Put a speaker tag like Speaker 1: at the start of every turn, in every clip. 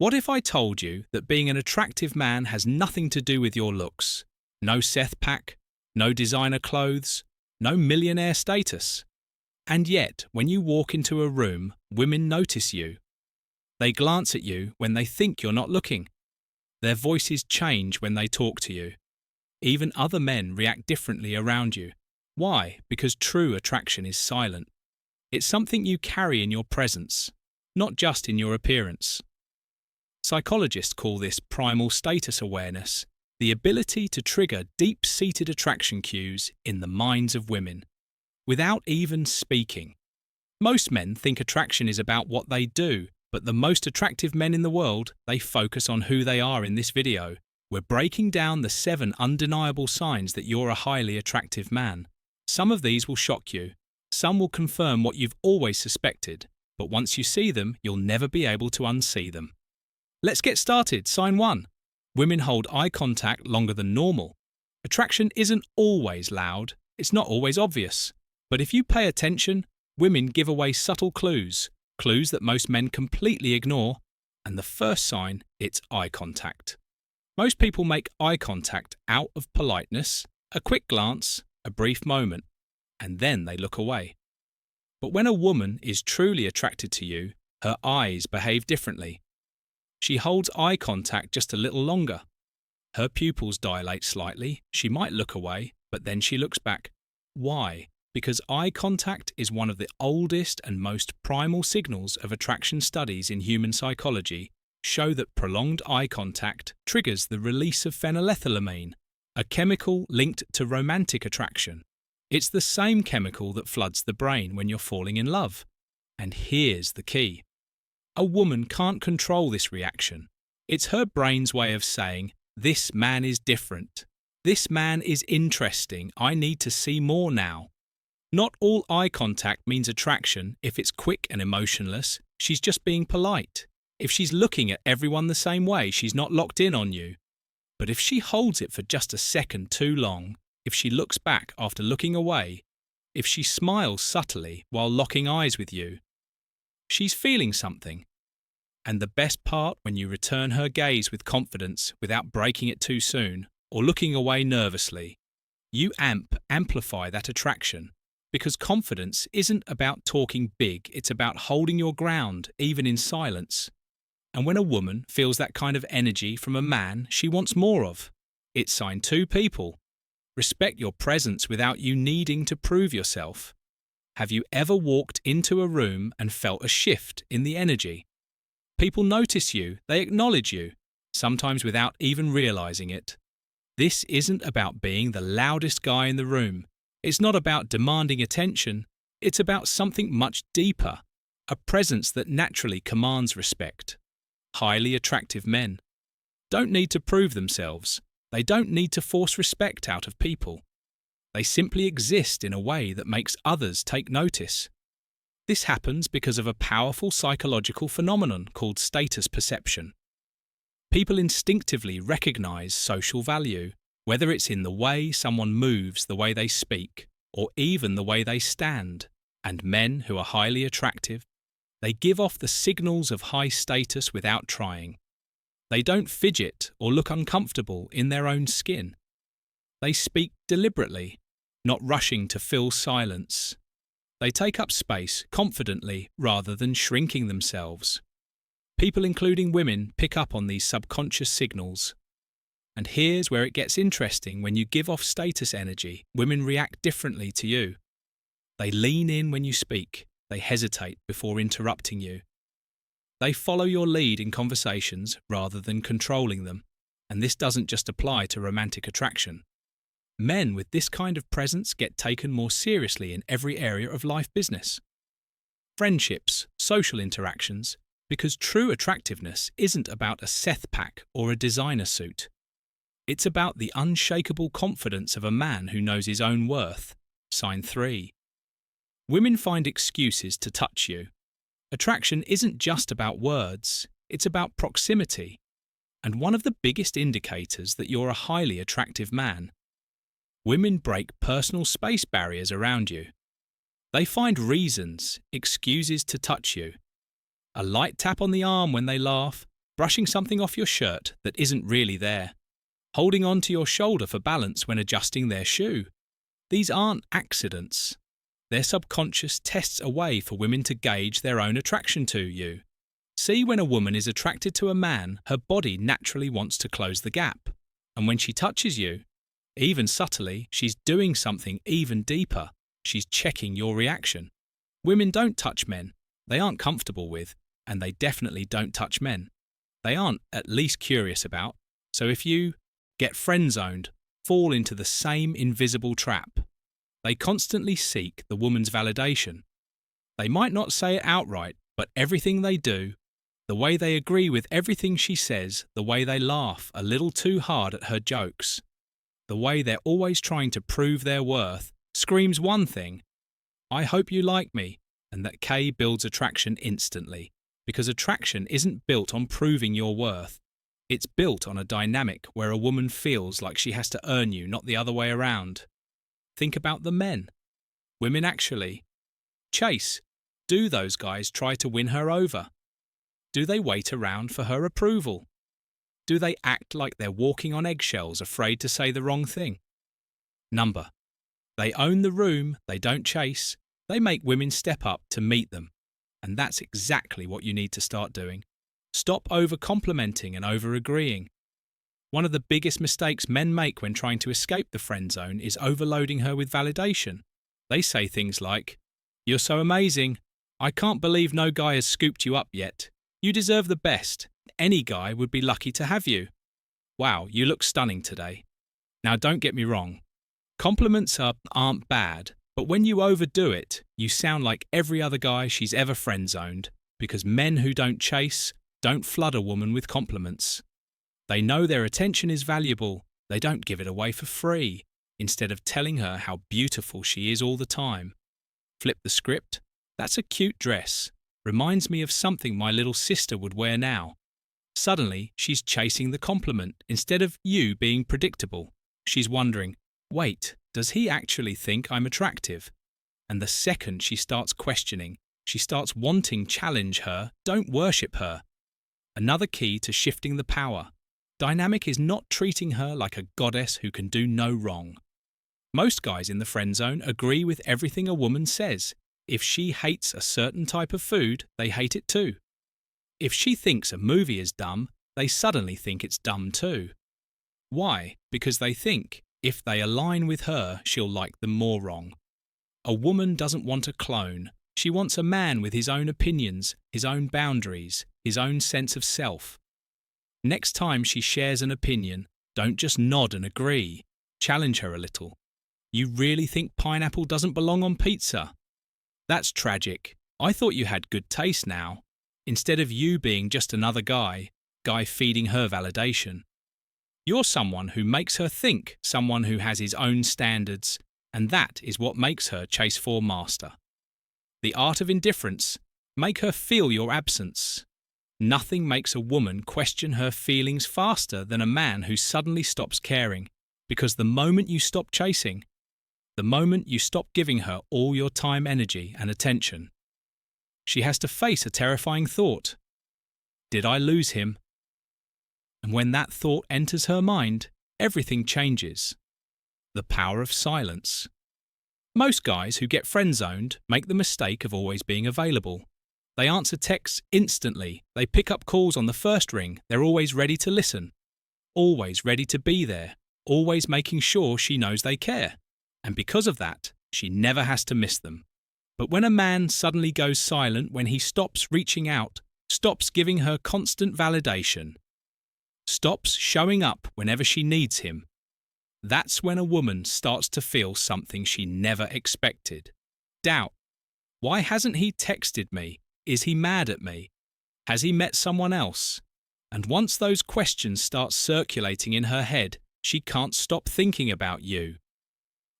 Speaker 1: What if I told you that being an attractive man has nothing to do with your looks? No Seth pack, no designer clothes, no millionaire status. And yet, when you walk into a room, women notice you. They glance at you when they think you're not looking. Their voices change when they talk to you. Even other men react differently around you. Why? Because true attraction is silent. It's something you carry in your presence, not just in your appearance. Psychologists call this primal status awareness, the ability to trigger deep-seated attraction cues in the minds of women, without even speaking. Most men think attraction is about what they do, but the most attractive men in the world, they focus on who they are in this video. We're breaking down the 7 undeniable signs that you're a highly attractive man. Some of these will shock you. Some will confirm what you've always suspected, but once you see them, you'll never be able to unsee them. Let's get started. Sign 1. Women hold eye contact longer than normal. Attraction isn't always loud. It's not always obvious. But if you pay attention, women give away subtle clues that most men completely ignore. And the first sign, it's eye contact. Most people make eye contact out of politeness, a quick glance, a brief moment, and then they look away. But when a woman is truly attracted to you, her eyes behave differently. She holds eye contact just a little longer. Her pupils dilate slightly, she might look away, but then she looks back. Why? Because eye contact is one of the oldest and most primal signals of attraction. Studies in human psychology show that prolonged eye contact triggers the release of phenylethylamine, a chemical linked to romantic attraction. It's the same chemical that floods the brain when you're falling in love. And here's the key. A woman can't control this reaction. It's her brain's way of saying, "This man is different. This man is interesting. I need to see more now." Not all eye contact means attraction. If it's quick and emotionless, she's just being polite. If she's looking at everyone the same way, she's not locked in on you. But if she holds it for just a second too long, if she looks back after looking away, if she smiles subtly while locking eyes with you, she's feeling something. And the best part, when you return her gaze with confidence without breaking it too soon or looking away nervously, you amplify that attraction. Because confidence isn't about talking big, it's about holding your ground, even in silence. And when a woman feels that kind of energy from a man she wants more of, it's sign 2. People respect your presence without you needing to prove yourself. Have you ever walked into a room and felt a shift in the energy? People notice you, they acknowledge you, sometimes without even realizing it. This isn't about being the loudest guy in the room. It's not about demanding attention. It's about something much deeper, a presence that naturally commands respect. Highly attractive men don't need to prove themselves. They don't need to force respect out of people. They simply exist in a way that makes others take notice. This happens because of a powerful psychological phenomenon called status perception. People instinctively recognize social value, whether it's in the way someone moves, the way they speak, or even the way they stand. And men who are highly attractive, they give off the signals of high status without trying. They don't fidget or look uncomfortable in their own skin. They speak deliberately, not rushing to fill silence. They take up space confidently rather than shrinking themselves. People, including women, pick up on these subconscious signals. And here's where it gets interesting. When you give off status energy, women react differently to you. They lean in when you speak. They hesitate before interrupting you. They follow your lead in conversations rather than controlling them. And this doesn't just apply to romantic attraction. Men with this kind of presence get taken more seriously in every area of life business. Friendships, social interactions, because true attractiveness isn't about a Seth pack or a designer suit. It's about the unshakable confidence of a man who knows his own worth. Sign 3. Women find excuses to touch you. Attraction isn't just about words, it's about proximity. And one of the biggest indicators that you're a highly attractive man. Women break personal space barriers around you. They find reasons, excuses to touch you. A light tap on the arm when they laugh, brushing something off your shirt that isn't really there, holding on to your shoulder for balance when adjusting their shoe. These aren't accidents. Their subconscious tests a way for women to gauge their own attraction to you. See, when a woman is attracted to a man, her body naturally wants to close the gap. And when she touches you, even subtly, she's doing something even deeper. She's checking your reaction. Women don't touch men they aren't comfortable with, and they definitely don't touch men they aren't at least curious about. So if you get friend-zoned, fall into the same invisible trap. They constantly seek the woman's validation. They might not say it outright, but everything they do, the way they agree with everything she says, the way they laugh a little too hard at her jokes, the way they're always trying to prove their worth, screams one thing: I hope you like me, and that K builds attraction instantly, because attraction isn't built on proving your worth. It's built on a dynamic where a woman feels like she has to earn you, not the other way around. Think about the men. Women actually chase. Do those guys try to win her over? Do they wait around for her approval? Do they act like they're walking on eggshells, afraid to say the wrong thing? Number. They own the room, they don't chase. They make women step up to meet them. And that's exactly what you need to start doing. Stop over-complimenting and over-agreeing. One of the biggest mistakes men make when trying to escape the friend zone is overloading her with validation. They say things like, "You're so amazing. I can't believe no guy has scooped you up yet. You deserve the best. Any guy would be lucky to have you. Wow, you look stunning today." Now don't get me wrong. Compliments aren't bad, but when you overdo it, you sound like every other guy she's ever friend-zoned, because men who don't chase don't flood a woman with compliments. They know their attention is valuable. They don't give it away for free, instead of telling her how beautiful she is all the time. Flip the script. That's a cute dress. Reminds me of something my little sister would wear now. Suddenly, she's chasing the compliment instead of you being predictable. She's wondering, wait, does he actually think I'm attractive? And the second she starts questioning, she starts wanting challenge her, don't worship her. Another key to shifting the power. Dynamic is not treating her like a goddess who can do no wrong. Most guys in the friend zone agree with everything a woman says. If she hates a certain type of food, they hate it too. If she thinks a movie is dumb, they suddenly think it's dumb too. Why? Because they think if they align with her, she'll like them more wrong. A woman doesn't want a clone. She wants a man with his own opinions, his own boundaries, his own sense of self. Next time she shares an opinion, don't just nod and agree. Challenge her a little. You really think pineapple doesn't belong on pizza? That's tragic. I thought you had good taste now. Instead of you being just another guy feeding her validation. You're someone who makes her think, someone who has his own standards, and that is what makes her chase for master. The art of indifference. Make her feel your absence. Nothing makes a woman question her feelings faster than a man who suddenly stops caring, because the moment you stop chasing, the moment you stop giving her all your time, energy, and attention, she has to face a terrifying thought. Did I lose him? And when that thought enters her mind, everything changes. The power of silence. Most guys who get friend-zoned make the mistake of always being available. They answer texts instantly. They pick up calls on the first ring. They're always ready to listen. Always ready to be there. Always making sure she knows they care. And because of that, she never has to miss them. But when a man suddenly goes silent, when he stops reaching out, stops giving her constant validation, stops showing up whenever she needs him, that's when a woman starts to feel something she never expected. Doubt. Why hasn't he texted me? Is he mad at me? Has he met someone else? And once those questions start circulating in her head, she can't stop thinking about you.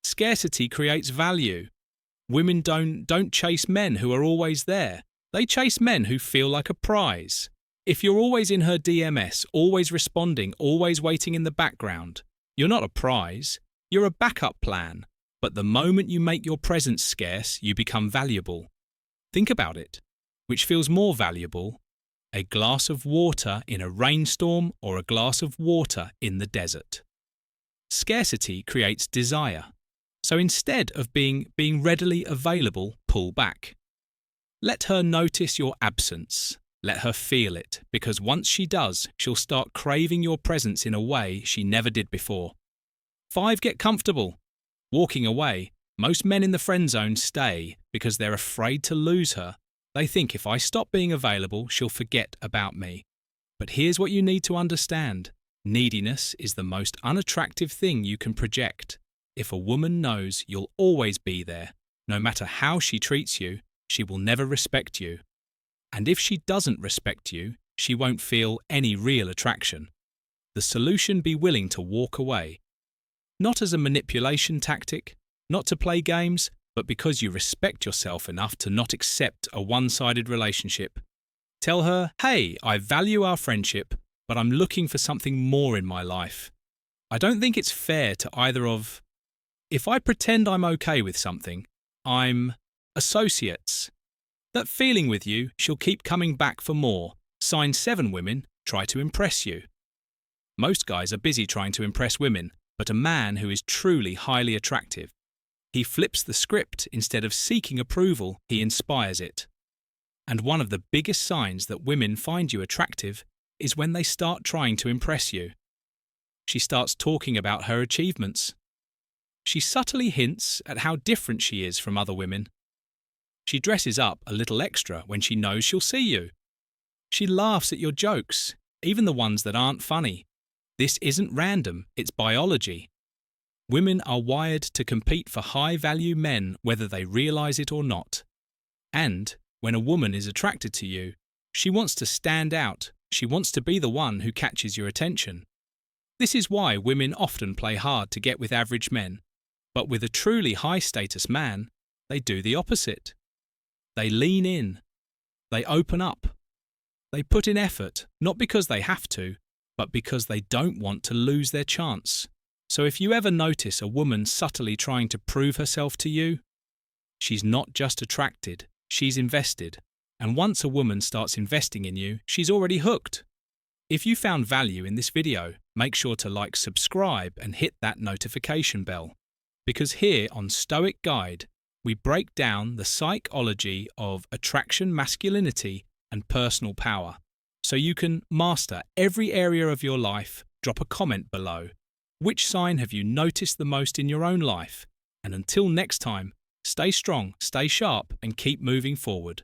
Speaker 1: Scarcity creates value. Women don't chase men who are always there. They chase men who feel like a prize. If you're always in her DMS, always responding, always waiting in the background, you're not a prize. You're a backup plan. But the moment you make your presence scarce, you become valuable. Think about it. Which feels more valuable? a glass of water in a rainstorm or a glass of water in the desert. Scarcity creates desire. So instead of being readily available, pull back. Let her notice your absence. Let her feel it, because once she does, she'll start craving your presence in a way she never did before. 5. Get comfortable. Walking away, most men in the friend zone stay because they're afraid to lose her. They think if I stop being available, she'll forget about me. But here's what you need to understand. Neediness is the most unattractive thing you can project. If a woman knows you'll always be there, no matter how she treats you, she will never respect you. And if she doesn't respect you, she won't feel any real attraction. The solution: be willing to walk away. Not as a manipulation tactic, not to play games, but because you respect yourself enough to not accept a one-sided relationship. Tell her, hey, I value our friendship, but I'm looking for something more in my life. I don't think it's fair to either of. If I pretend I'm okay with something, I'm associates. That feeling with you, she'll keep coming back for more. Sign 7 women try to impress you. Most guys are busy trying to impress women, but a man who is truly highly attractive, he flips the script. Instead of seeking approval, he inspires it. And one of the biggest signs that women find you attractive is when they start trying to impress you. She starts talking about her achievements. She subtly hints at how different she is from other women. She dresses up a little extra when she knows she'll see you. She laughs at your jokes, even the ones that aren't funny. This isn't random, it's biology. Women are wired to compete for high-value men whether they realize it or not. And when a woman is attracted to you, she wants to stand out. She wants to be the one who catches your attention. This is why women often play hard to get with average men. But with a truly high-status man, they do the opposite. They lean in. They open up. They put in effort, not because they have to, but because they don't want to lose their chance. So if you ever notice a woman subtly trying to prove herself to you, she's not just attracted, she's invested. And once a woman starts investing in you, she's already hooked. If you found value in this video, make sure to like, subscribe, and hit that notification bell. Because here on Stoic Guide, we break down the psychology of attraction, masculinity, and personal power. So you can master every area of your life. Drop a comment below. Which sign have you noticed the most in your own life? And until next time, stay strong, stay sharp, and keep moving forward.